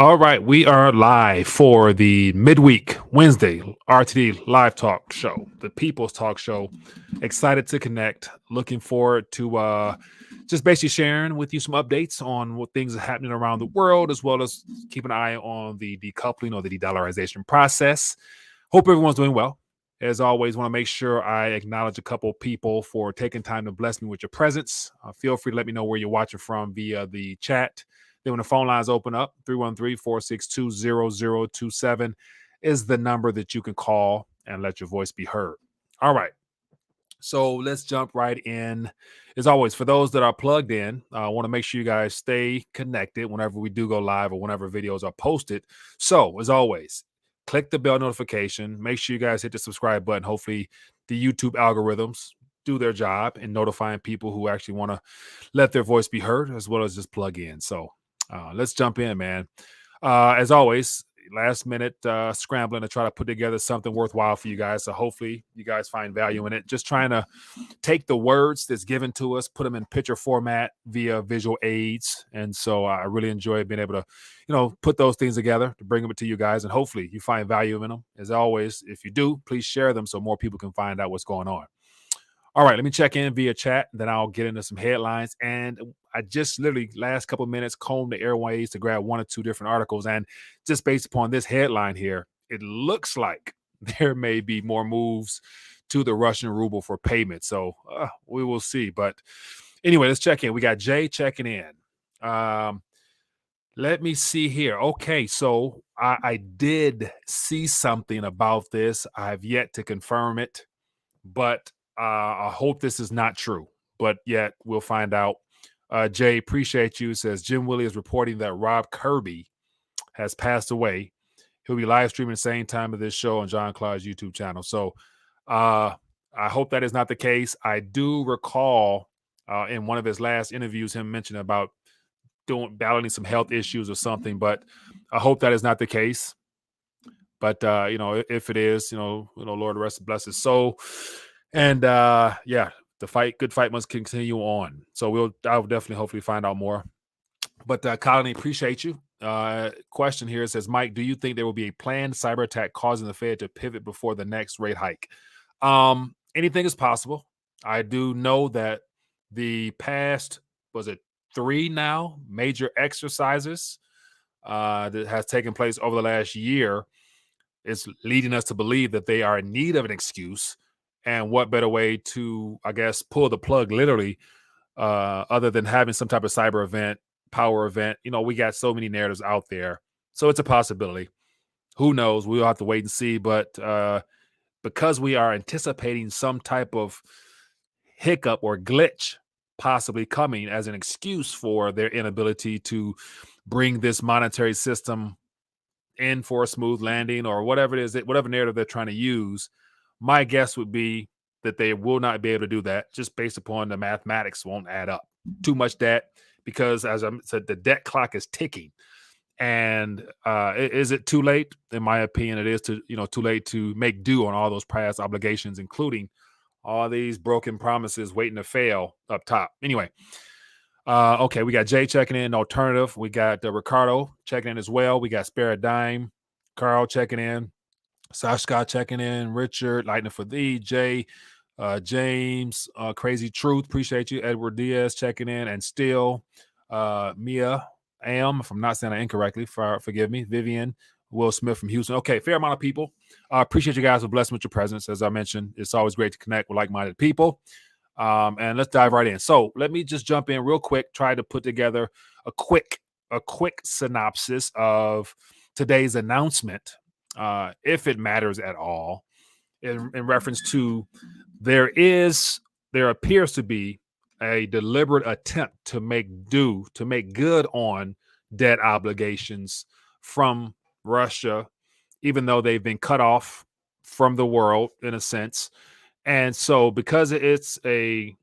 All right, we are live for the midweek Wednesday RTD live talk show, the People's Talk Show. Excited to connect. Looking forward to just basically sharing with you some updates on what things are happening around the world, as well as keep an eye on the decoupling or the de-dollarization process. Hope everyone's doing well. As always, want to make sure I acknowledge a couple people for taking time to bless me with your presence. Feel free to let me know where you're watching from via the chat. Then when the phone lines open up, 313-462-0027 is the number that you can call and let your voice be heard. All right. So let's jump right in. As always, for those that are plugged in, I want to make sure you guys stay connected whenever we do go live or whenever videos are posted. So as always, click the bell notification. Make sure you guys hit the subscribe button. Hopefully the YouTube algorithms do their job in notifying people who actually want to let their voice be heard, as well as just plug in. So let's jump in, man. As always, last minute scrambling to try to put together something worthwhile for you guys. So hopefully you guys find value in it. Just trying to take the words that's given to us, put them in picture format via visual aids. And so I really enjoy being able to, put those things together to bring them to you guys. And hopefully you find value in them. As always, if you do, please share them so more people can find out what's going on. All right, let me check in via chat, then I'll get into some headlines. And I just literally last couple of minutes combed the airways to grab one or two different articles. And just based upon this headline here, it looks like there may be more moves to the Russian ruble for payment. So we will see. But anyway, let's check in. We got Jay checking in. Let me see here. Okay, so I did see something about this. I've yet to confirm it, but I hope this is not true, but yet we'll find out. Jay, appreciate you. Says Jim Willie is reporting that Rob Kirby has passed away. He'll be live streaming the same time of this show on John Claude's YouTube channel. So I hope that is not the case. I do recall in one of his last interviews him mentioning about battling some health issues or something, but I hope that is not the case. But if it is, Lord rest bless his soul. And the good fight must continue on. So I'll definitely hopefully find out more. But Colony, appreciate you. Question here says, Mike, do you think there will be a planned cyber attack causing the Fed to pivot before the next rate hike? Anything is possible. I do know that the past, was it 3 now, major exercises that has taken place over the last year is leading us to believe that they are in need of an excuse. And what better way to, I guess, pull the plug literally, other than having some type of cyber event, power event. We got so many narratives out there. So it's a possibility. Who knows? We'll have to wait and see. But because we are anticipating some type of hiccup or glitch possibly coming as an excuse for their inability to bring this monetary system in for a smooth landing or whatever it is, whatever narrative they're trying to use, my guess would be that they will not be able to do that just based upon the mathematics won't add up. Too much debt because, as I said, the debt clock is ticking. And is it too late? In my opinion, it is too late to make due on all those past obligations, including all these broken promises waiting to fail up top. Anyway, okay, we got Jay checking in, alternative. We got Ricardo checking in as well. We got Spare a Dime, Carl checking in. Sashka checking in, Richard, Lightning for thee, Jay, James, Crazy Truth, appreciate you, Edward Diaz checking in, and still Mia Am, if I'm not saying that incorrectly, forgive me, Vivian, Will Smith from Houston. Okay, fair amount of people. Appreciate you guys for blessing with your presence. As I mentioned, it's always great to connect with like-minded people. And let's dive right in. So let me just jump in real quick, try to put together a quick synopsis of today's announcement. If it matters at all, in reference to there appears to be a deliberate attempt to make good on debt obligations from Russia, even though they've been cut off from the world in a sense. And so because they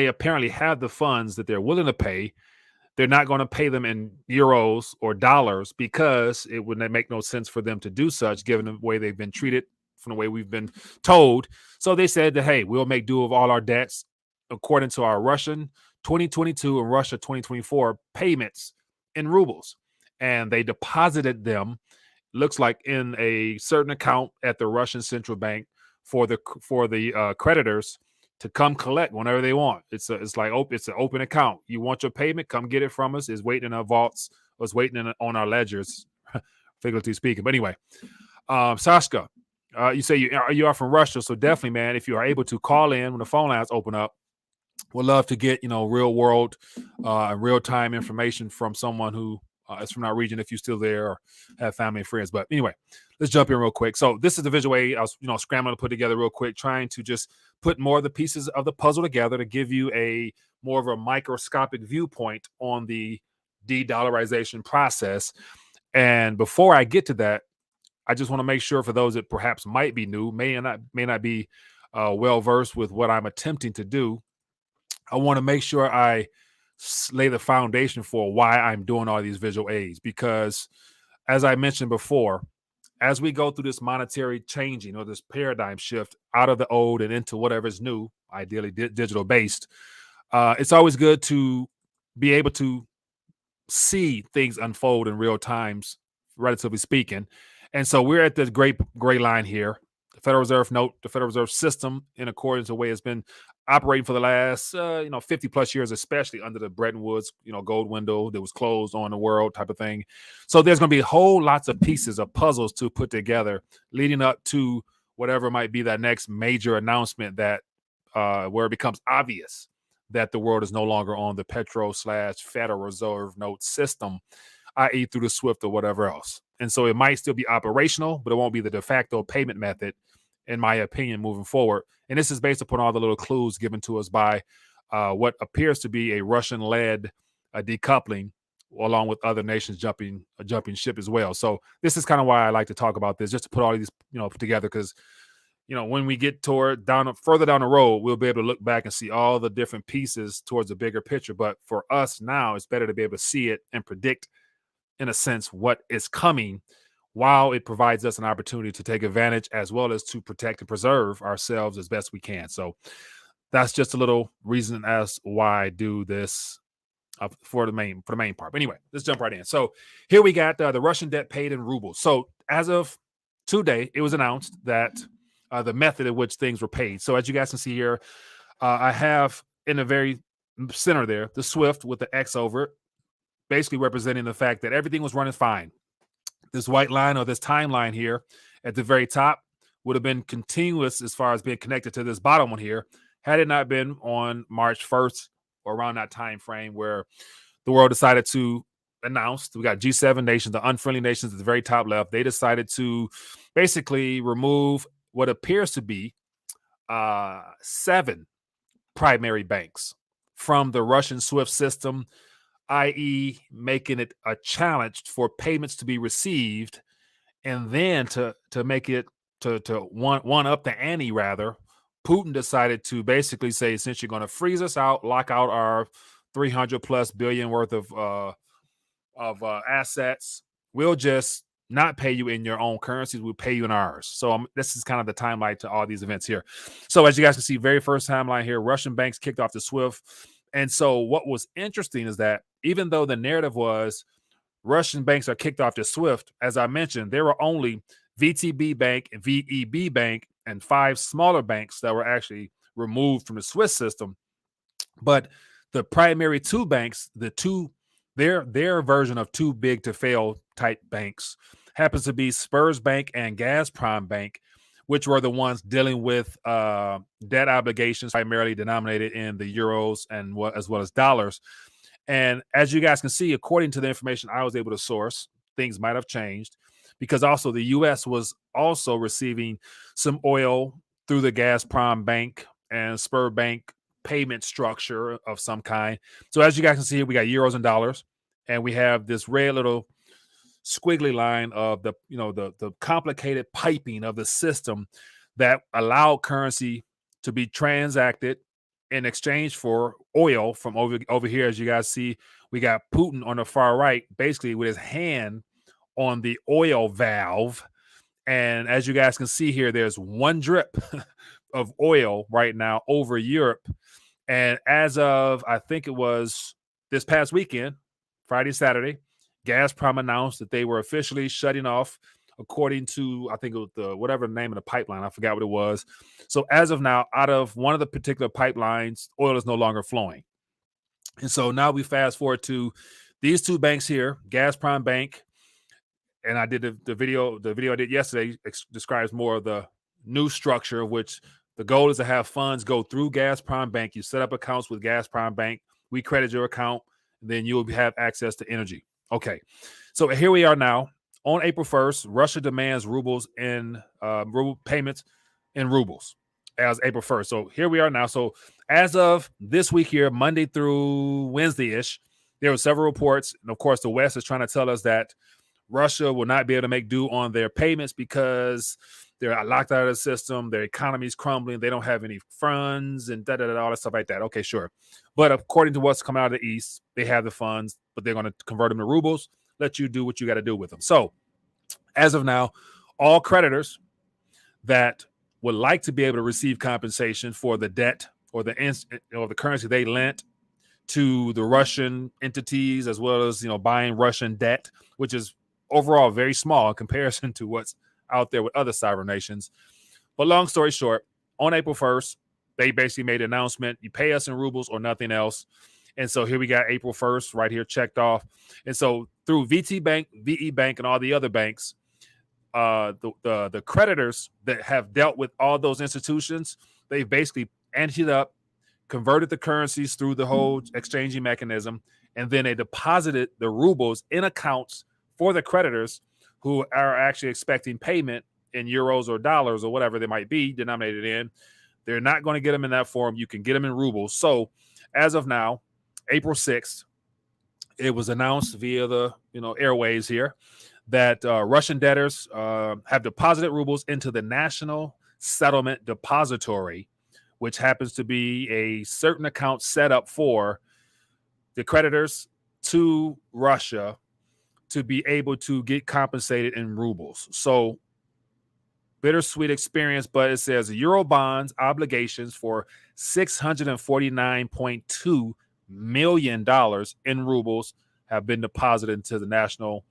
apparently have the funds that they're willing to pay, they're not going to pay them in euros or dollars because it would make no sense for them to do such given the way they've been treated, from the way we've been told. So they said that, hey, we'll make do of all our debts according to our Russian 2022 and Russia 2024 payments in rubles, and they deposited them, looks like, in a certain account at the Russian central bank for the creditors to come collect whenever they want. It's like it's an open account. You want your payment, come get it from us. It's waiting in our vaults. Was waiting on our ledgers, figuratively speaking. But anyway, Sashka, you say you are from Russia, so definitely, man, if you are able to call in when the phone lines open up, we'd love to get real world, real time information from someone who is from our region, if you're still there or have family and friends. But anyway, let's jump in real quick. So this is the visual aid I was scrambling to put together real quick, trying to just put more of the pieces of the puzzle together to give you a more of a microscopic viewpoint on the de-dollarization process. And before I get to that, I just want to make sure for those that perhaps might be new, may not be well versed with what I'm attempting to do. I want to make sure I lay the foundation for why I'm doing all these visual aids, because as I mentioned before, as we go through this monetary changing or this paradigm shift out of the old and into whatever's new, ideally digital based, it's always good to be able to see things unfold in real times, relatively speaking. And so we're at this great gray line here. The Federal Reserve note, the Federal Reserve system, in accordance to the way it's been operating for the last 50 plus years, especially under the Bretton Woods gold window that was closed on the world type of thing. So there's going to be whole lots of pieces of puzzles to put together leading up to whatever might be that next major announcement that where it becomes obvious that the world is no longer on the Petro/Federal Reserve note system, i.e. through the SWIFT or whatever else. And so it might still be operational, but it won't be the de facto payment method, in my opinion, moving forward. And this is based upon all the little clues given to us by what appears to be a Russian-led decoupling, along with other nations jumping ship as well. So this is kind of why I like to talk about this, just to put all of these together, because when we get further down the road, we'll be able to look back and see all the different pieces towards a bigger picture. But for us now, it's better to be able to see it and predict, in a sense, what is coming, while it provides us an opportunity to take advantage as well as to protect and preserve ourselves as best we can. So that's just a little reason as why I do this for the main part. But anyway, let's jump right in. So here we got the Russian debt paid in rubles. So as of today, it was announced that the method in which things were paid. So as you guys can see here, I have in the very center there the SWIFT with the X over it, basically representing the fact that everything was running fine. This white line, or this timeline here at the very top, would have been continuous as far as being connected to this bottom one here, had it not been on March 1st or around that time frame where the world decided to announce. We got G7 nations, the unfriendly nations at the very top left. They decided to basically remove what appears to be 7 primary banks from the Russian SWIFT system, i.e. making it a challenge for payments to be received, and then to make it to one up the ante, rather, Putin decided to basically say, since you're going to freeze us out, lock out our 300 plus billion worth of assets, we'll just not pay you in your own currencies. We'll pay you in ours. So this is kind of the timeline to all these events here. So as you guys can see, very first timeline here, Russian banks kicked off the SWIFT. And so what was interesting is that even though the narrative was Russian banks are kicked off the SWIFT, as I mentioned, there were only VTB Bank and VEB Bank and 5 smaller banks that were actually removed from the SWIFT system. But the primary 2 banks, their version of too big to fail type banks, happens to be Spurs Bank and Gazprom Bank, which were the ones dealing with debt obligations primarily denominated in the euros and as well as dollars. And as you guys can see, according to the information I was able to source, things might have changed, because also the U.S. was also receiving some oil through the Gazprom Bank and Spur Bank payment structure of some kind. So as you guys can see here, we got euros and dollars, and we have this red little squiggly line of the complicated piping of the system that allowed currency to be transacted in exchange for oil from over here. As you guys see, we got Putin on the far right, basically with his hand on the oil valve. And as you guys can see here, there's one drip of oil right now over Europe. And as of, I think it was this past weekend, Friday, Saturday, Gazprom announced that they were officially shutting off, according to, I think it was whatever the name of the pipeline, I forgot what it was. So as of now, out of one of the particular pipelines, oil is no longer flowing. And so now we fast forward to these two banks here, Gazprom Bank, and I did the video I did yesterday describes more of the new structure, of which the goal is to have funds go through Gazprom Bank. You set up accounts with Gazprom Bank. We credit your account, and then you will have access to energy. Okay, so here we are now. On April 1st, Russia demands rubles in ruble payments in rubles as April 1st. So here we are now. So as of this week here, Monday through Wednesday-ish, there were several reports. And of course, the West is trying to tell us that Russia will not be able to make due on their payments because they're locked out of the system. Their economy is crumbling. They don't have any funds and all that stuff like that. Okay, sure. But according to what's coming out of the East, they have the funds, but they're going to convert them to rubles, let you do what you got to do with them. So as of now, all creditors that would like to be able to receive compensation for the debt or the currency they lent to the Russian entities, as well as buying Russian debt, which is overall very small in comparison to what's out there with other sovereign nations. But long story short, on April 1st, they basically made an announcement: you pay us in rubles or nothing else. And so here we got April 1st right here checked off. And so through VT Bank, VE Bank, and all the other banks, the creditors that have dealt with all those institutions, they've basically anteed up, converted the currencies through the whole exchanging mechanism, and then they deposited the rubles in accounts for the creditors who are actually expecting payment in euros or dollars or whatever they might be denominated in. They're not going to get them in that form. You can get them in rubles. So as of now, April 6th, it was announced via the airways here that Russian debtors have deposited rubles into the National Settlement Depository, which happens to be a certain account set up for the creditors to Russia to be able to get compensated in rubles. So bittersweet experience, but it says Euro bonds obligations for $649.2 million in rubles have been deposited into the National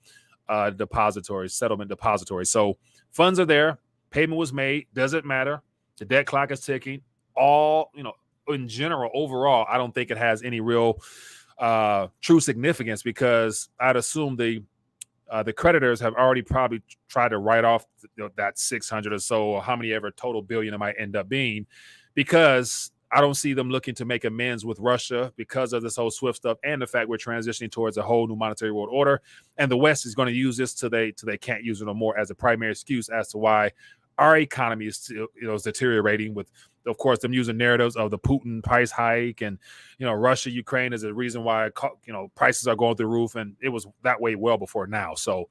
Depository, Settlement Depository. So funds are there. Payment was made. Doesn't matter. The debt clock is ticking. All, in general, overall, I don't think it has any real true significance, because I'd assume the creditors have already probably tried to write off that 600 or so, or how many ever total billion it might end up being, because I don't see them looking to make amends with Russia because of this whole SWIFT stuff and the fact we're transitioning towards a whole new monetary world order. And the West is going to use this till they can't use it no more as a primary excuse as to why our economy is still, is deteriorating, with, of course, them using narratives of the Putin price hike and, Russia, Ukraine is a reason why, prices are going through the roof. And it was that way well before now. So,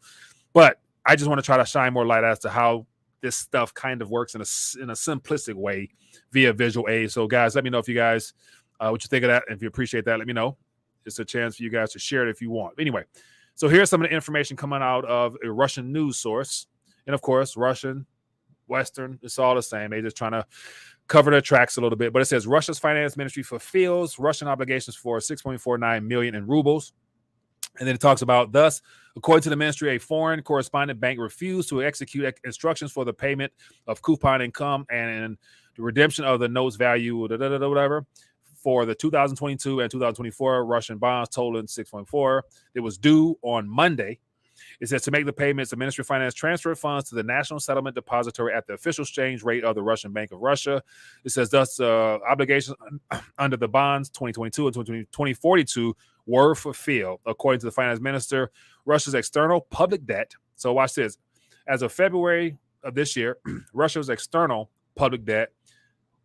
but I just want to try to shine more light as to how this stuff kind of works in a simplistic way via visual aid. So guys, let me know if you guys, what you think of that. If you appreciate that, let me know. It's a chance for you guys to share it if you want. Anyway, so here's some of the information coming out of a Russian news source. And of course, Russian, Western, it's all the same. They're just trying to cover their tracks a little bit. But it says Russia's finance ministry fulfills Russian obligations for 6.49 million in rubles. And then it talks about, thus, according to the ministry, a foreign correspondent bank refused to execute instructions for the payment of coupon income and the redemption of the notes value, whatever, for the 2022 and 2024 Russian bonds totaling 6.4. It was due on Monday. It says to make the payments, the Ministry of Finance transferred funds to the National Settlement Depository at the official exchange rate of the Russian Bank of Russia. It says thus obligations under the bonds 2022 and 2042 were fulfilled. According to the finance minister, Russia's external public debt. So watch this. As of February of this year, Russia's external public debt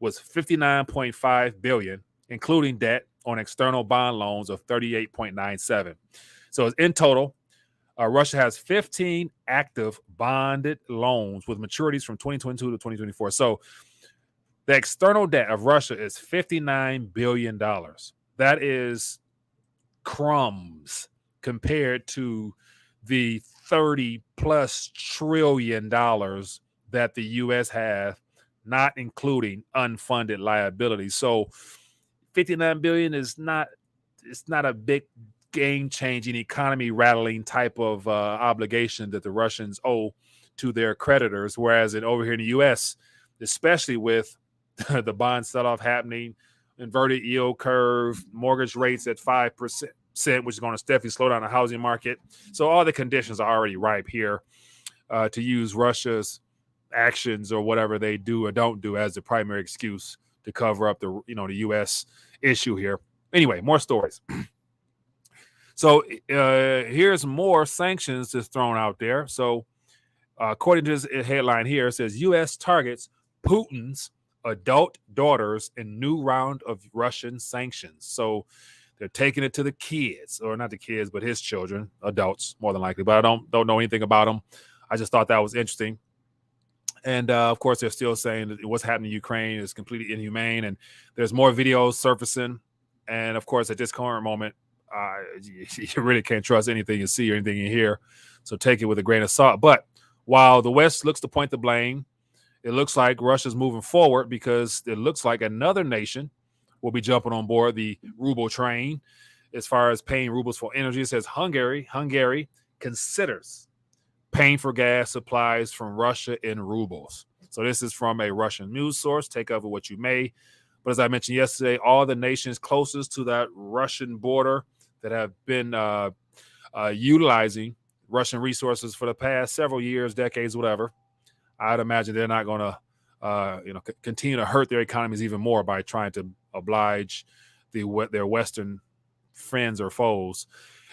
was 59.5 billion, including debt on external bond loans of 38.97. So in total, Russia has 15 active bonded loans with maturities from 2022 to 2024. So the external debt of Russia is $59 billion. That is crumbs compared to the 30 plus $trillion that the U.S. has, not including unfunded liabilities. So 59 billion is not, it's not a big game-changing, economy-rattling type of obligation that the Russians owe to their creditors. Whereas over here in the U.S., especially with the bond sell-off happening, inverted yield curve, mortgage rates at 5%, which is going to definitely slow down the housing market. So all the conditions are already ripe here to use Russia's actions or whatever they do or don't do as the primary excuse to cover up the U.S. issue here. Anyway, more stories. So here's more sanctions that's thrown out there. So according to this headline here, it says U.S. targets Putin's adult daughters in new round of Russian sanctions. So they're taking it to the kids, or not the kids, but his children, adults more than likely. But I don't know anything about them. I just thought that was interesting. And of course, they're still saying that what's happening in Ukraine is completely inhumane, and there's more videos surfacing. And of course, at this current moment, you really can't trust anything you see or anything you hear. So take it with a grain of salt. But while the West looks to point the blame, it looks like Russia's moving forward because it looks like another nation will be jumping on board the ruble train as far as paying rubles for energy. It says Hungary considers paying for gas supplies from Russia in rubles. So this is from a Russian news source. Take of it what you may. But as I mentioned yesterday, all the nations closest to that Russian border that have been utilizing Russian resources for the past several years, decades, whatever, I'd imagine they're not going to continue to hurt their economies even more by trying to oblige their Western friends or foes.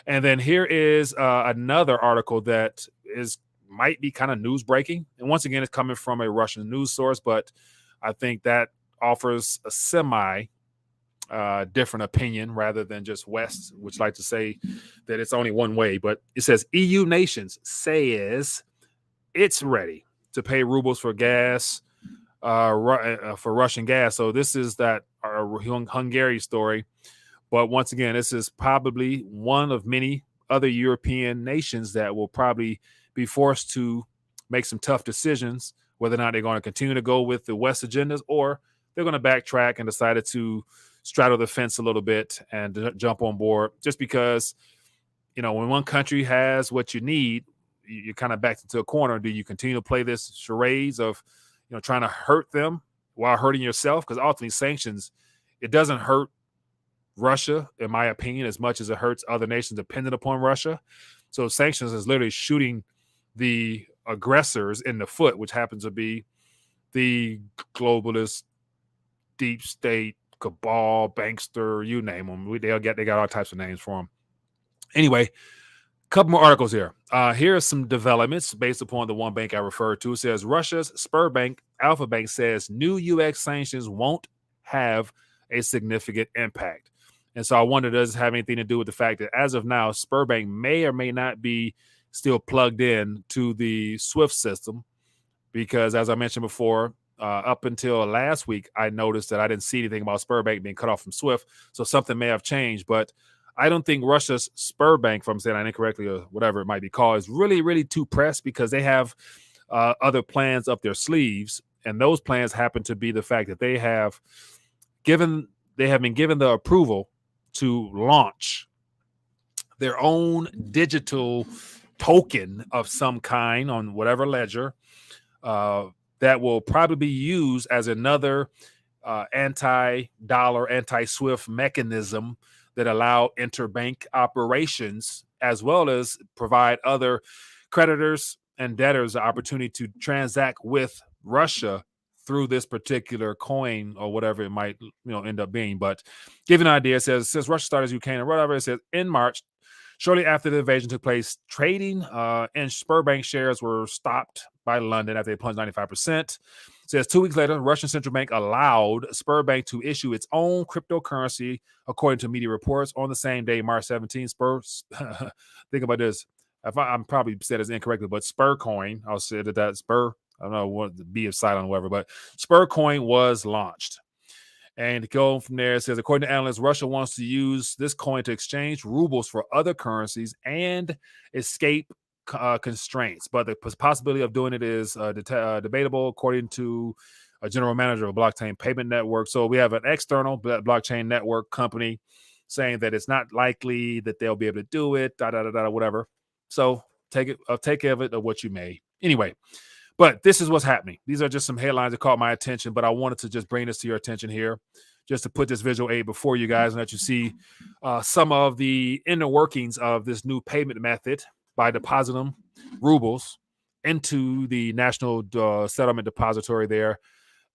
And then here is another article that might be kind of news breaking. And once again, it's coming from a Russian news source, but I think that offers a semi different opinion rather than just West, which like to say that it's only one way. But it says EU nations says it's ready to pay rubles for gas, for Russian gas. So this is that Hungary story. But once again, this is probably one of many other European nations that will probably be forced to make some tough decisions, whether or not they're going to continue to go with the West agendas or they're going to backtrack and decided to straddle the fence a little bit and jump on board just because, when one country has what you need, you're kind of backed into a corner. Do you continue to play this charades of, trying to hurt them while hurting yourself? Because ultimately sanctions, it doesn't hurt Russia, in my opinion, as much as it hurts other nations dependent upon Russia. So sanctions is literally shooting the aggressors in the foot, which happens to be the globalist, deep state, cabal, bankster, you name them. They got all types of names for them. Anyway, a couple more articles here. Here are some developments based upon the one bank I referred to. It says Russia's Sberbank Alpha Bank says new UX sanctions won't have a significant impact. And so I wonder, does it have anything to do with the fact that as of now, Sberbank may or may not be still plugged in to the SWIFT system? Because as I mentioned before, up until last week, I noticed that I didn't see anything about Sberbank being cut off from SWIFT. So something may have changed. But I don't think Russia's Sberbank, if I'm saying that incorrectly or whatever it might be called, is really, really too pressed because they have other plans up their sleeves. And those plans happen to be the fact that they have been given the approval to launch their own digital token of some kind on whatever ledger that will probably be used as another anti-dollar, anti-SWIFT mechanism that allow interbank operations as well as provide other creditors and debtors the opportunity to transact with Russia through this particular coin or whatever it might end up being. But give you an idea, it says since Russia started Ukraine or whatever, it says in March, shortly after the invasion took place, trading in Sberbank shares were stopped by London after they plunged 95%. It says 2 weeks later, the Russian central bank allowed Sberbank to issue its own cryptocurrency, according to media reports. On the same day, March 17th, think about this. I'm probably said this incorrectly, but Spurcoin, I'll say that Spur, I don't know what the B is silent or whatever, but Spurcoin was launched. And to go from there, it says, according to analysts, Russia wants to use this coin to exchange rubles for other currencies and escape constraints. But the possibility of doing it is debatable, according to a general manager of a blockchain payment network. So we have an external blockchain network company saying that it's not likely that they'll be able to do it, whatever. So take care of it or what you may. Anyway, but this is what's happening. These are just some headlines that caught my attention, but I wanted to just bring this to your attention here, just to put this visual aid before you guys and let you see some of the inner workings of this new payment method by depositing rubles into the National Settlement Depository there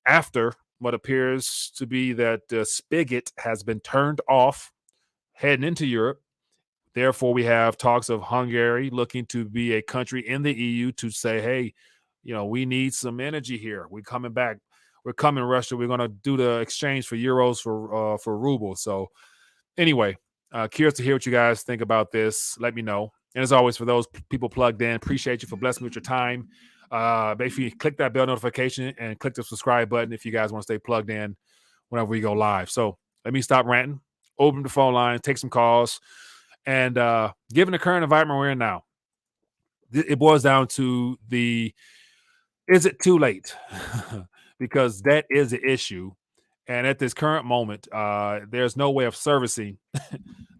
after what appears to be that the spigot has been turned off heading into Europe. Therefore, we have talks of Hungary looking to be a country in the EU to say, hey, we need some energy here. We're coming back. We're coming, Russia. We're going to do the exchange for euros for rubles. So anyway, curious to hear what you guys think about this. Let me know. And as always, for those people plugged in, appreciate you for blessing me with your time. Make sure you click that bell notification and click the subscribe button if you guys want to stay plugged in whenever we go live. So let me stop ranting, open the phone line, take some calls. And given the current environment we're in now, it boils down to is it too late? Because that is the issue. And at this current moment, there's no way of servicing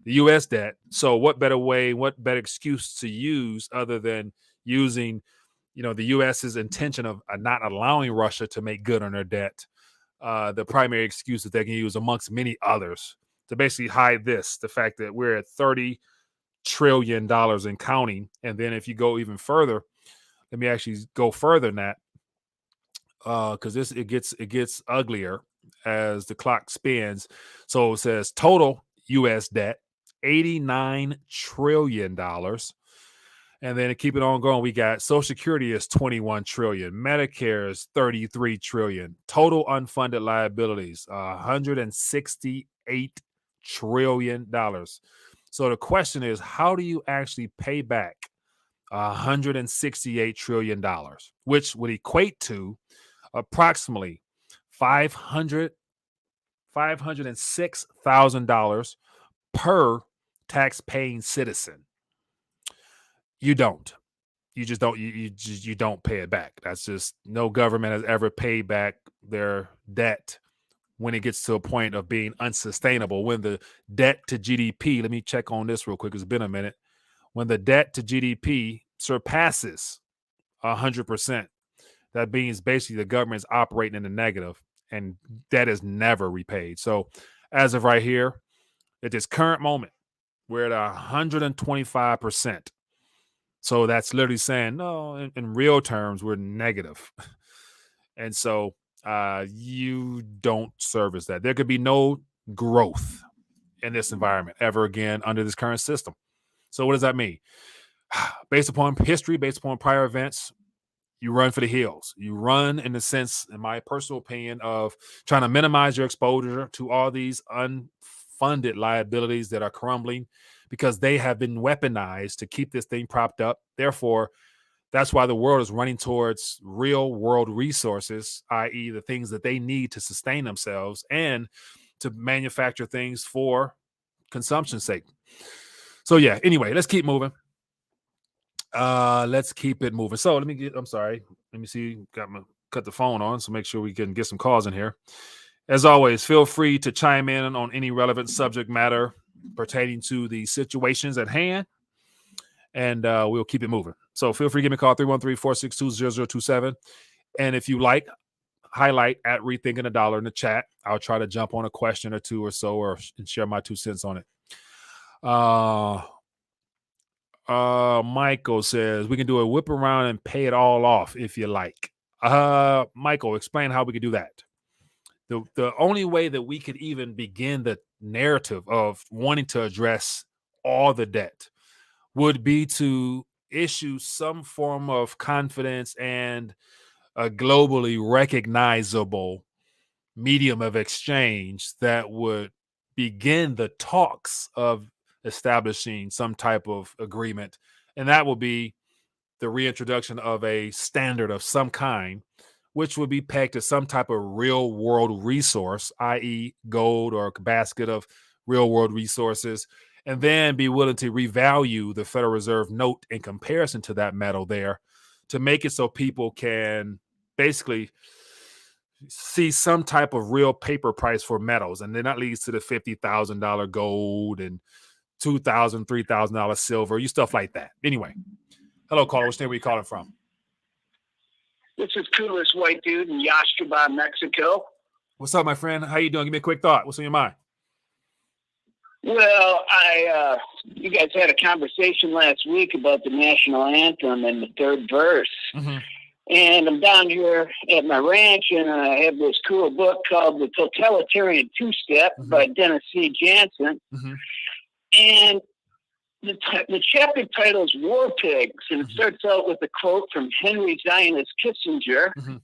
the U.S. debt. So what better excuse to use other than using, the U.S.'s intention of not allowing Russia to make good on their debt, the primary excuse that they can use amongst many others to basically hide the fact that we're at $30 trillion and counting. And then if you go even further, let me actually go further than that, because it gets uglier as the clock spins. So it says total U.S. debt, $89 trillion. And then to keep it on going, we got Social Security is $21 trillion, Medicare is $33 trillion, total unfunded liabilities, $168 trillion. So the question is, how do you actually pay back $168 trillion, which would equate to approximately $506,000 per tax-paying citizen? You don't. You just don't. You don't pay it back. That's just, no government has ever paid back their debt when it gets to a point of being unsustainable. When the debt to GDP, let me check on this real quick. It's been a minute. When the debt to GDP surpasses 100%, that means basically the government is operating in the negative, and that is never repaid. So as of right here, at this current moment, we're at 125%. So that's literally saying, no, in real terms, we're negative. And so you don't service that. There could be no growth in this environment ever again under this current system. So what does that mean? Based upon history, based upon prior events, you run for the hills. You run in the sense, in my personal opinion, of trying to minimize your exposure to all these unfunded liabilities that are crumbling, because they have been weaponized to keep this thing propped up. Therefore, that's why the world is running towards real world resources, i.e. the things that they need to sustain themselves and to manufacture things for consumption's sake. So yeah, anyway, let's keep moving. Let's keep it moving. So let me see, cut the phone on, so make sure we can get some calls in here. As always, feel free to chime in on any relevant subject matter pertaining to the situations at hand, and we'll keep it moving. So feel free to give me a call, 313-462-0027. And if you like, highlight at Rethinking the Dollar in the chat. I'll try to jump on a question or two or so, and share my 2 cents on it. Michael says we can do a whip around and pay it all off if you like. Michael, explain how we can do that. The only way that we could even begin the narrative of wanting to address all the debt would be to issue some form of confidence and a globally recognizable medium of exchange that would begin the talks of establishing some type of agreement. And that will be the reintroduction of a standard of some kind, which would be pegged to some type of real world resource, i.e. gold or a basket of real world resources, and then be willing to revalue the Federal Reserve note in comparison to that metal there to make it so people can basically see some type of real paper price for metals, and then that leads to the $50,000 gold and $2,000, $3,000 silver, you stuff like that. Anyway, hello, caller. Which name are you calling from? This is Coolest White Dude in Yastraba, Mexico. What's up, my friend? How you doing? Give me a quick thought. What's on your mind? Well, you guys had a conversation last week about the national anthem and the third verse. Mm-hmm. And I'm down here at my ranch, and I have this cool book called The Totalitarian Two-Step by Dennis C. Jansen. Mm-hmm. And the chapter title is War Pigs, and it starts out with a quote from Henry Zionist Kissinger. Mm-hmm.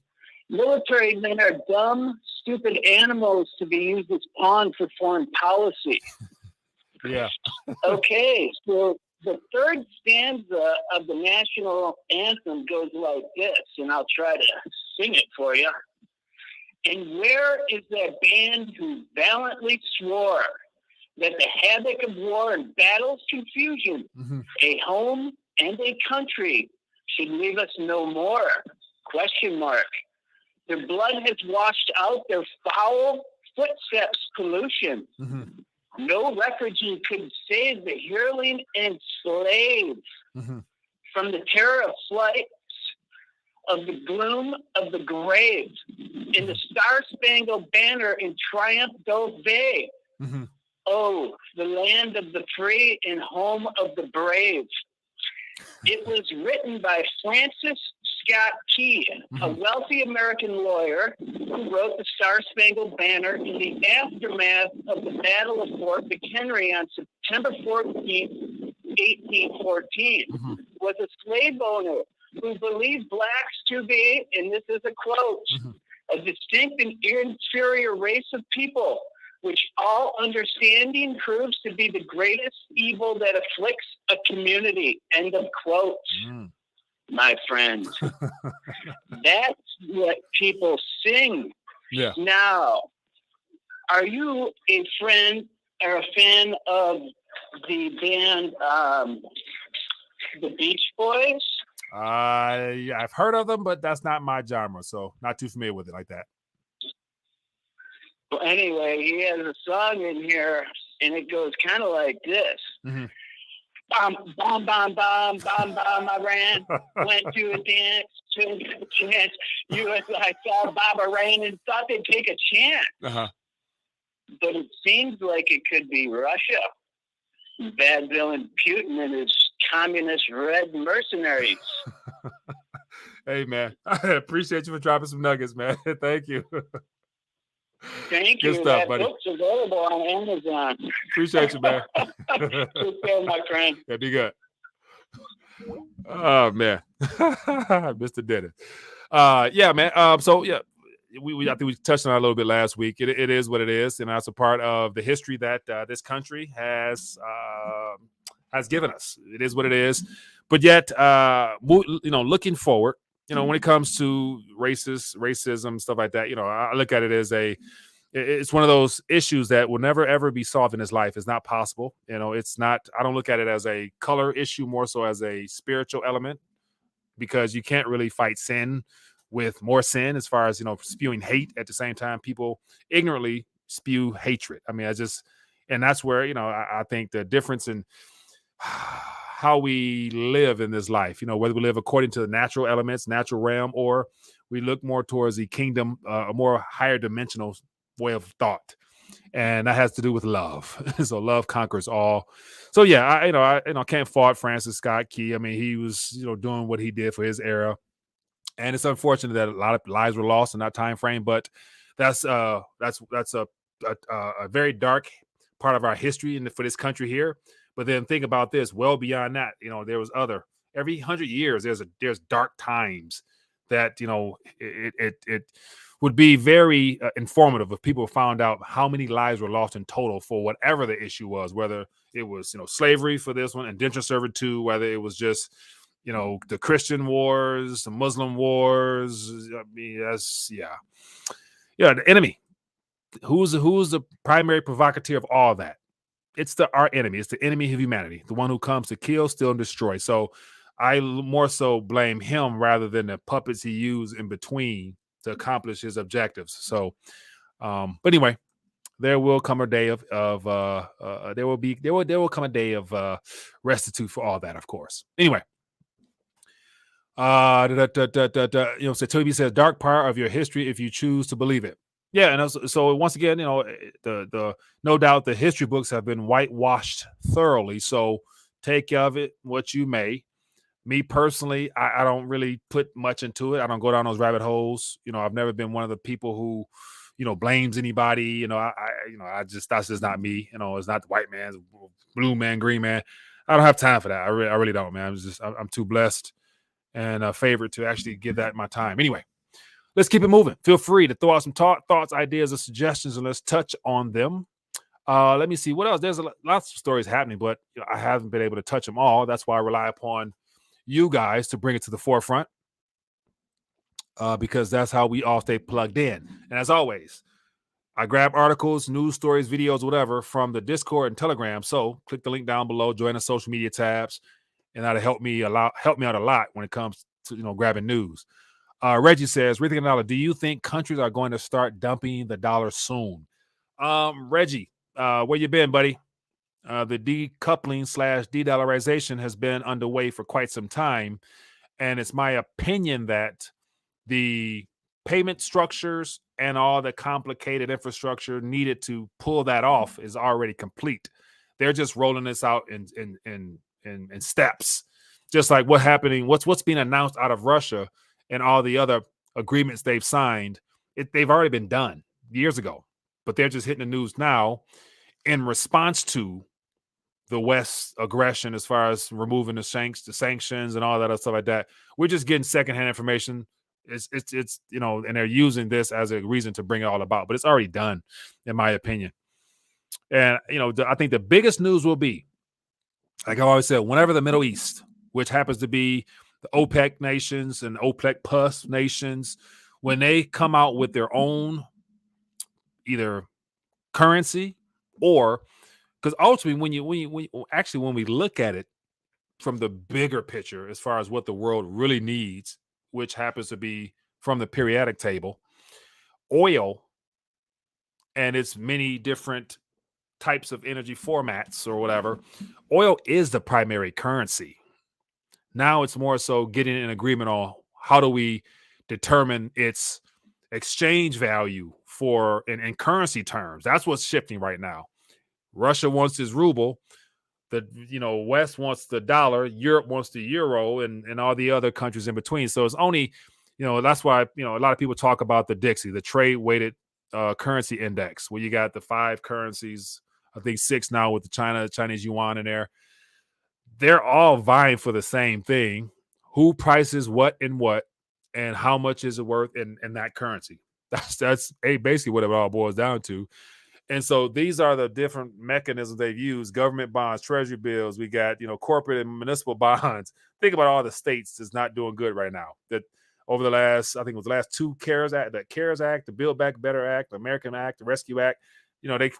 Military men are dumb, stupid animals to be used as pawns for foreign policy. Yeah. Okay, so the third stanza of the national anthem goes like this, and I'll try to sing it for you. And where is that band who valiantly swore that the havoc of war and battle's confusion, a home and a country, should leave us no more? Question mark. Their blood has washed out their foul footsteps pollution. No refugee could save the yearling enslaved from the terror of flight of the gloom of the grave. In the star-spangled banner in triumph doth they. Oh, the land of the free and home of the brave. It was written by Francis Scott Key, a wealthy American lawyer who wrote the Star-Spangled Banner in the aftermath of the Battle of Fort McHenry on September 14th, 1814. Was a slave owner who believed blacks to be, and this is a quote, a distinct and inferior race of people, which all understanding proves to be the greatest evil that afflicts a community. End of quote. My friend. That's what people sing. Yeah. Now, are you a friend or a fan of the band the Beach Boys? Yeah, I've heard of them, but that's not my genre, so not too familiar with it like that. Well, anyway, he has a song in here, and it goes kind of like this. Bomb, bomb, bomb, bomb, bomb, bomb, I ran, went to a dance, I saw Baba Rain and thought they'd take a chance. But it seems like it could be Russia. Bad villain Putin and his communist red mercenaries. Hey, man, I appreciate you for dropping some nuggets, man. Thank you. Thank you. Good stuff, that buddy. book's available on Amazon. Appreciate you, man. Take care, my friend. Yeah, be good. Oh, man. Mr. Dennis. Yeah, man. So, yeah, I think we touched on it a little bit last week. It is what it is, and that's a part of the history that this country has given us. It is what it is. But yet, looking forward, when it comes to racism, stuff like that, I look at it as it's one of those issues that will never, ever be solved in this life. It's not possible. It's not, I don't look at it as a color issue, more so as a spiritual element, because you can't really fight sin with more sin as far as, spewing hate. At the same time, people ignorantly spew hatred. I mean, and that's where, I think the difference in how we live in this life, whether we live according to the natural elements, natural realm, or we look more towards the kingdom, a more higher dimensional way of thought. And that has to do with love. So love conquers all. So yeah, I can't fault Francis Scott Key. I mean, he was, doing what he did for his era. And it's unfortunate that a lot of lives were lost in that time frame, but that's a very dark part of our history for this country here. But then think about this, well beyond that, there was every 100 years, there's dark times that, it would be very informative if people found out how many lives were lost in total for whatever the issue was, whether it was, slavery for this one, indentured servitude, whether it was just, the Christian wars, the Muslim wars. I mean, the enemy. Who's the primary provocateur of all that? It's our enemy. It's the enemy of humanity, the one who comes to kill, steal, and destroy. So I more so blame him rather than the puppets he used in between to accomplish his objectives. So, but anyway, there will come a day of there will come a day of restitute for all that, of course. Anyway, so Toby says dark part of your history if you choose to believe it. Yeah, and so once again, the no doubt the history books have been whitewashed thoroughly. So take of it what you may. Me personally, I don't really put much into it. I don't go down those rabbit holes. I've never been one of the people who, blames anybody. That's just not me. It's not the white man's blue man, green man. I don't have time for that. I really don't, man. I'm too blessed and a favorite to actually give that my time. Anyway, let's keep it moving. Feel free to throw out some thoughts, ideas, or suggestions, and let's touch on them. Let me see what else. There's lots of stories happening, but I haven't been able to touch them all. That's why I rely upon you guys to bring it to the forefront, because that's how we all stay plugged in. And as always, I grab articles, news stories, videos, whatever from the Discord and Telegram. So click the link down below, join the social media tabs, and that'll help me out a lot when it comes to grabbing news. Reggie says, rethinking the dollar, do you think countries are going to start dumping the dollar soon? Reggie, where you been, buddy? The decoupling / de-dollarization has been underway for quite some time. And it's my opinion that the payment structures and all the complicated infrastructure needed to pull that off is already complete. They're just rolling this out in steps, just like what's being announced out of Russia and all the other agreements they've signed. They've already been done years ago, but they're just hitting the news now in response to the West's aggression as far as removing the sanctions and all that other stuff like that. We're just getting secondhand information. It's and they're using this as a reason to bring it all about, but it's already done, in my opinion. And I think the biggest news will be, like I always said, whenever the Middle East, which happens to be the OPEC nations and OPEC plus nations, when they come out with their own either currency or, because ultimately when we look at it from the bigger picture as far as what the world really needs, which happens to be from the periodic table, oil and its many different types of energy formats or whatever, oil is the primary currency. Now it's more so getting an agreement on how do we determine its exchange value for in currency terms. That's what's shifting right now. Russia wants his ruble. The West wants the dollar. Europe wants the euro, and all the other countries in between. So it's only, that's why a lot of people talk about the Dixie, the trade weighted currency index, where you got the 5 currencies. I think 6 now with the Chinese yuan in there. They're all vying for the same thing: who prices what, and how much is it worth in that currency. That's basically what it all boils down to. And so these are the different mechanisms they've used: government bonds, treasury bills. We got, corporate and municipal bonds. Think about all the states that's not doing good right now. That over the last, I think it was the last 2 CARES Act, the Build Back Better Act, the American Act, the Rescue Act.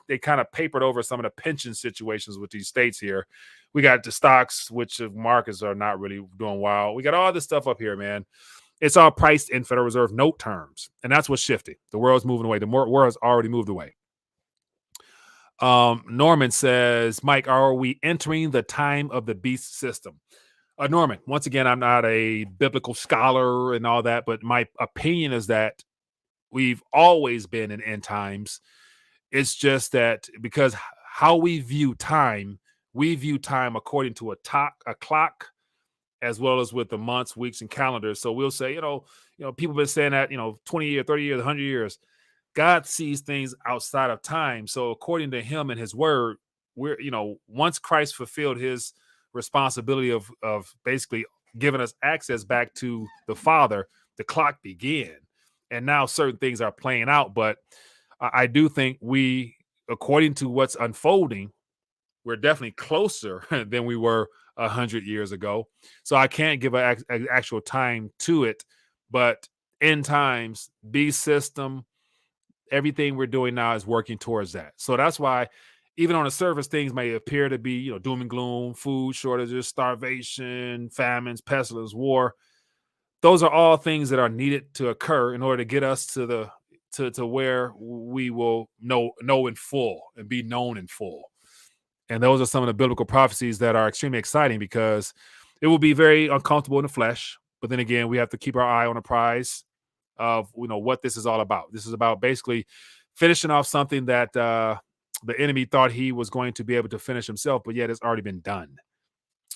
They kind of papered over some of the pension situations with these states here. We got the stocks, which markets are not really doing well. We got all this stuff up here, man. It's all priced in Federal Reserve note terms. And that's what's shifting. The world's moving away. The world's already moved away. Norman says, Mike, are we entering the time of the beast system? Norman, once again, I'm not a biblical scholar and all that, but my opinion is that we've always been in end times. It's just that because how we view time according to a clock, as well as with the months, weeks, and calendars. So we'll say, people have been saying that, 20 years, 30 years, 100 years. God sees things outside of time. So according to him and his word, we're, once Christ fulfilled his responsibility of basically giving us access back to the Father, the clock began. And now certain things are playing out. But I do think according to what's unfolding, we're definitely closer than we were 100 years ago. So I can't give an actual time to it. But end times, beast system, everything we're doing now is working towards that. So that's why, even on the surface, things may appear to be, doom and gloom, food shortages, starvation, famines, pestilence, war. those are all things that are needed to occur in order to get us to the to where we will know in full and be known in full. And those are some of the biblical prophecies that are extremely exciting because it will be very uncomfortable in the flesh. But then again, we have to keep our eye on the prize of what this is all about. This is about basically finishing off something that the enemy thought he was going to be able to finish himself, but yet it's already been done.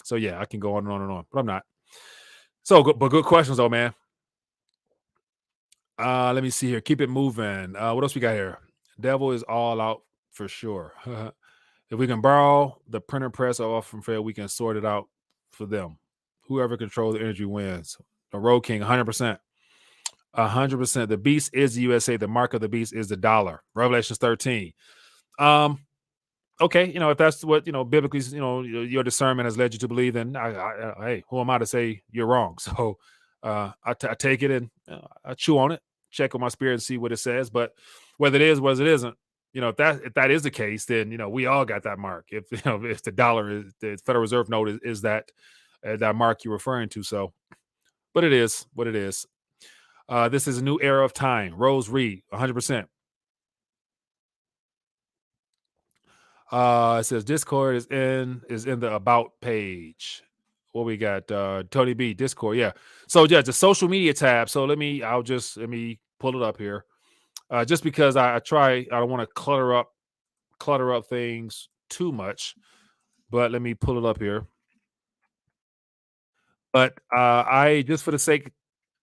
So yeah, I can go on and on and on, but I'm not. So, but good questions though, man. Let me see here. Keep it moving. What else we got here? Devil is all out for sure. If we can borrow the printer press off from Fed, we can sort it out for them. Whoever controls the energy wins. The Road King, 100%. 100%. The beast is the USA. The mark of the beast is the dollar. Revelations 13. Okay, if that's what biblically, your discernment has led you to believe, then hey, who am I to say you're wrong? So I take it and I chew on it, check with my spirit and see what it says. But whether it is, whether it isn't, if that is the case, then we all got that mark. If if the dollar is the Federal Reserve note is that that mark you're referring to. So, but it is what it is. This is a new era of time. Rose Reed, 100%. It says Discord is in the about page. What we got? Tony B, Discord. Yeah. So yeah, the social media tab. So let me pull it up here. Just because I don't want to clutter up things too much, but let me pull it up here. But I just for the sake,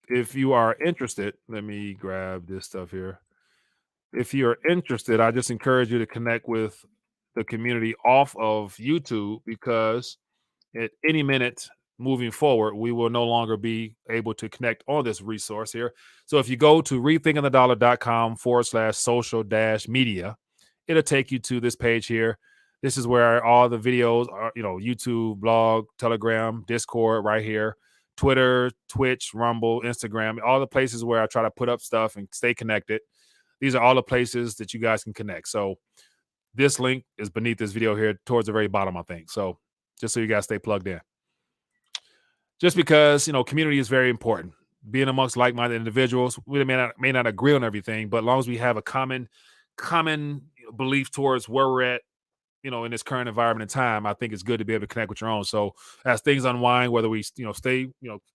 if you are interested, let me grab this stuff here. If you're interested, I just encourage you to connect with the community off of YouTube because at any minute moving forward, we will no longer be able to connect on this resource here. So if you go to rethinkingthedollar.com/social-media, it'll take you to this page here. This is where all the videos are, YouTube, blog, Telegram, Discord right here, Twitter, Twitch, Rumble, Instagram, all the places where I try to put up stuff and stay connected. These are all the places that you guys can connect. So this link is beneath this video here towards the very bottom, I think. So just so you guys stay plugged in. Just because, community is very important. Being amongst like-minded individuals, we may not agree on everything, but as long as we have a common belief towards where we're at, in this current environment and time, I think it's good to be able to connect with your own. So as things unwind, whether we, stay,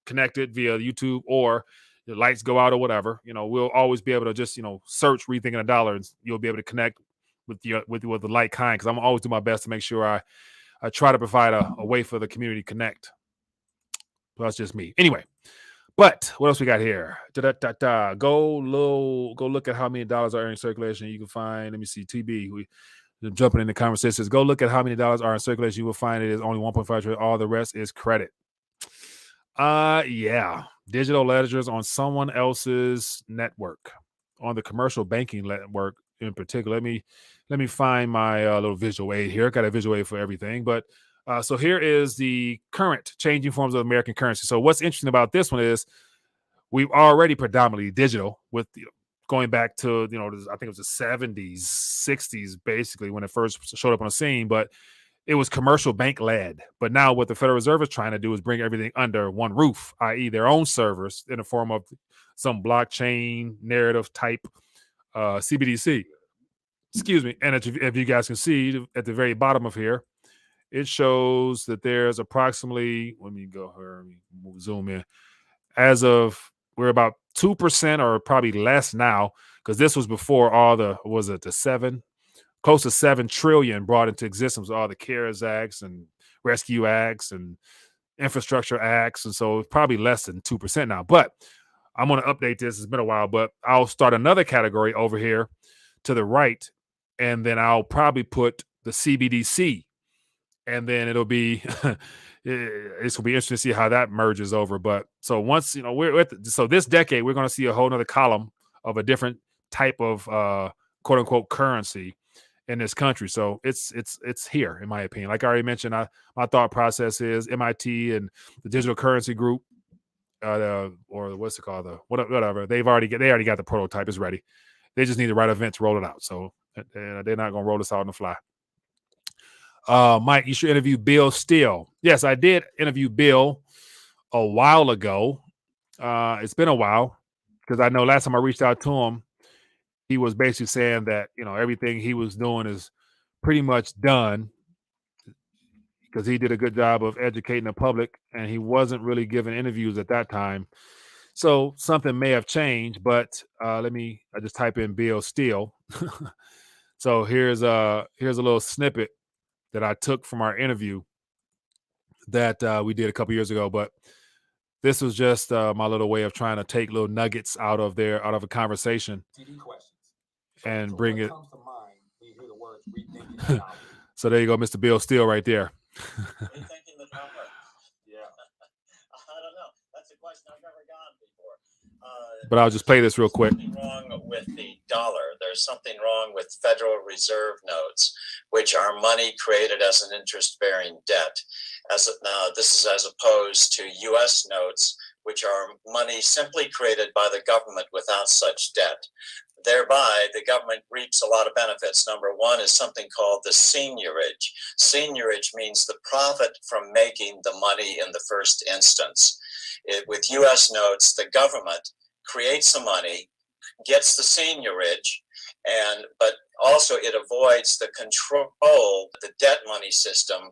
connected via YouTube or the lights go out or whatever, we'll always be able to just, search Rethinking a Dollar and you'll be able to connect with the like kind. Cause I'm always do my best to make sure I try to provide a way for the community to connect. Well, that's just me. Anyway, but what else we got here? Go look at how many dollars are in circulation. You can find, let me see, TB. Jumping in the conversations. Go look at how many dollars are in circulation. You will find it is only 1.5 trillion. All the rest is credit. Yeah. Digital ledgers on someone else's network, on the commercial banking network in particular. Let me find my little visual aid here. Got a visual aid for everything, but so here is the current changing forms of American currency. So what's interesting about this one is we've already predominantly digital with going back to, I think it was the 70s, 60s, basically when it first showed up on the scene, but it was commercial bank led. But now what the Federal Reserve is trying to do is bring everything under one roof, i.e. their own servers in the form of some blockchain narrative type CBDC. Excuse me. And if you guys can see at the very bottom of here, it shows that there's approximately, let me go here, let me zoom in. As of, we're about 2% or probably less now, because this was before all the close to 7 trillion brought into existence, all the CARES Acts and Rescue Acts and Infrastructure Acts. And so it's probably less than 2% now. But I'm going to update this. It's been a while, but I'll start another category over here to the right. And then I'll probably put the CBDC. And then it'll be it's gonna be interesting to see how that merges over. But so once so this decade we're gonna see a whole nother column of a different type of quote unquote currency in this country. So it's here, in my opinion. Like I already mentioned, my thought process is MIT and the digital currency group, or what's it called, whatever. They already got the prototype. It's ready. They just need the right event to roll it out. So they're not gonna roll this out on the fly. Mike, you should interview Bill Steele. Yes, I did interview Bill a while ago. It's been a while because I know last time I reached out to him, he was basically saying that, everything he was doing is pretty much done because he did a good job of educating the public and he wasn't really giving interviews at that time. So something may have changed, but I just type in Bill Steele. So here's a little snippet that I took from our interview that we did a couple years ago. But this was just my little way of trying to take little nuggets out of a conversation and bring it. So there you go, Mr. Bill Steele right there. Rethinking the dollar. Yeah. I don't know. That's a question I've never gotten before. But I'll just play this real quick. There's something wrong with the dollar. There's something wrong with Federal Reserve notes, which are money created as an interest-bearing debt. This is as opposed to U.S. notes, which are money simply created by the government without such debt. Thereby, the government reaps a lot of benefits. Number one is something called the seigniorage. Seigniorage means the profit from making the money in the first instance. With U.S. notes, the government creates the money, gets the seigniorage, but also it avoids the control the debt money system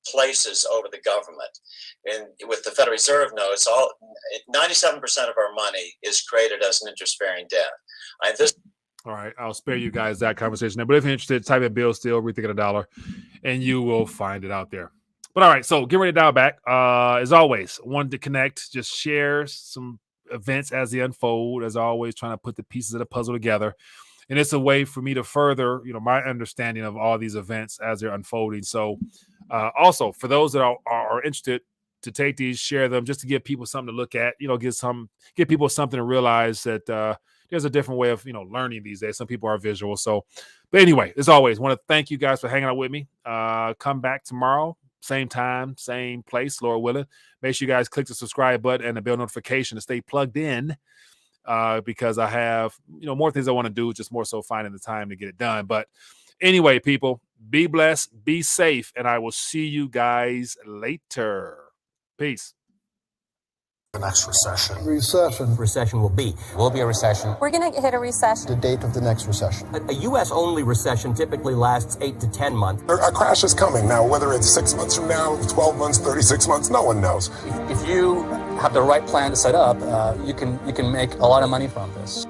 places over the government. And with the Federal Reserve notes, 97% of our money is created as an interest-bearing debt. All right, I'll spare you guys that conversation. But if you're interested, type in Bill Steele, Rethinking a Dollar, and you will find it out there. But all right, so get ready to dial back. As always, wanted to connect, just share some events as they unfold. As always, trying to put the pieces of the puzzle together. And it's a way for me to further, my understanding of all these events as they're unfolding. So also, for those that are interested to take these, share them just to give people something to look at, give people something to realize that there's a different way of, learning these days. Some people are visual. So, but anyway, as always, want to thank you guys for hanging out with me. Come back tomorrow, same time, same place, Lord willing. Make sure you guys click the subscribe button and the bell notification to stay plugged in because I have, more things I want to do, just more so finding the time to get it done. But anyway, people, be blessed, be safe, and I will see you guys later. Peace. The next recession. Recession will be a recession. We're going to hit a recession. The date of the next recession. A U.S.-only recession typically lasts 8 to 10 months. A crash is coming now, whether it's 6 months from now, 12 months, 36 months, no one knows. If you have the right plan to set up, you can make a lot of money from this.